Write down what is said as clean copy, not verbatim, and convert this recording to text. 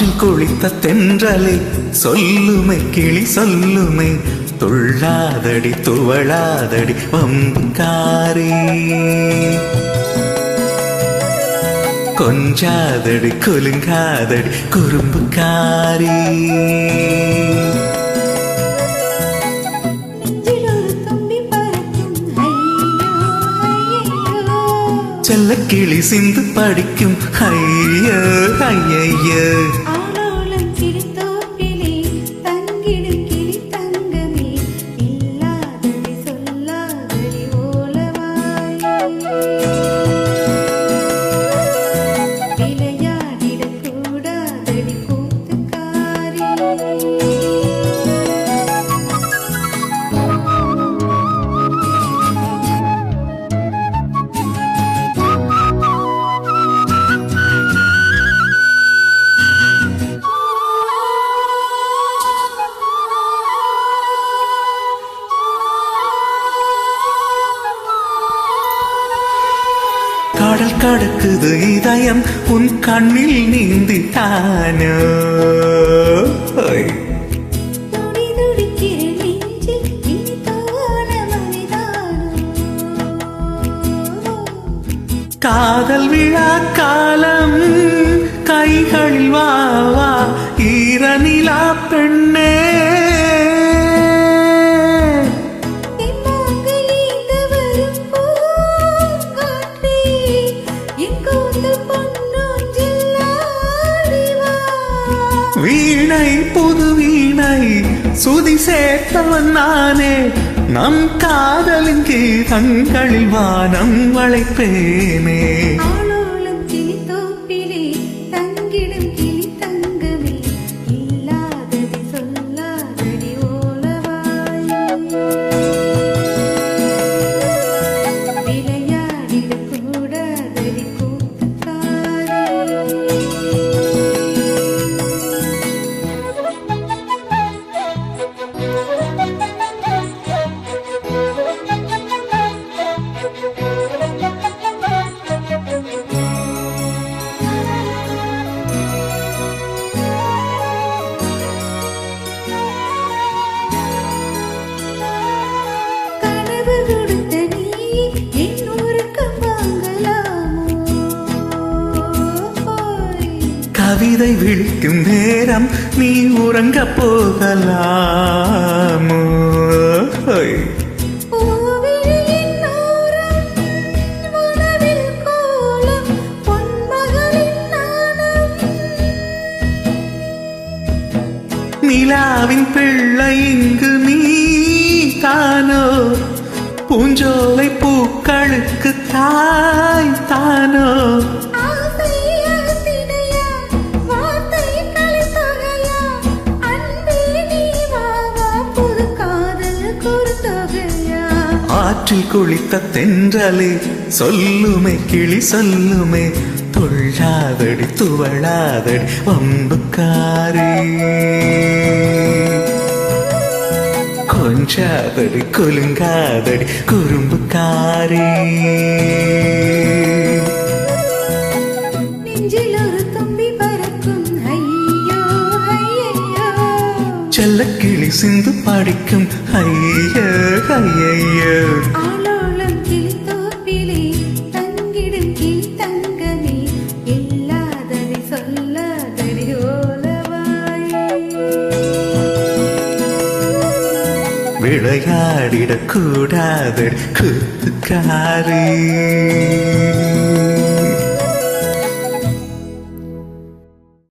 ஆற்றில் குளித்த தென்றலே சொல்லுமை கிளி சொல்லுமை துள்ளாதடி துவளாதடி வம்புக்காரே கொஞ்சாதடி குலுங்காதடி குறும்புக்காரே செல்ல கிளி சிந்து படிக்கும் ஐயோ ஐயையோ கடல் கடக்குது இதயம் உன் கண்ணில் நீந்திட்டானோ காதல் விழா காலம் கைகளில் வா வா ஈரநிலா பெண்ணே வீணை புது வீணை சுதி சேர்த்தவன் நானே நம் காதலின் கீதங்களில் வானம் வளைப்பேனே கவிதை விழிக்கும் நேரம் நீ உறங்க போகலாமோ நிலாவின் பிள்ளை இங்கு நீ தானோ பூஞ்சோலை பூக்களுக்கு தாய் தானோ ஆற்றில் குளித்த தென்றலே சொல்லுமை கிளி சொல்லுமை துள்ளாதடி துவளாதடி வம்புக்காரே கொஞ்சாதடி குலுங்காதடி குறும்புக்காரே செல்ல கிளி சிந்து படிக்கும் ஐயோ ஐயையோ விளையாடிடக்கூடாது கூத்துக்காரே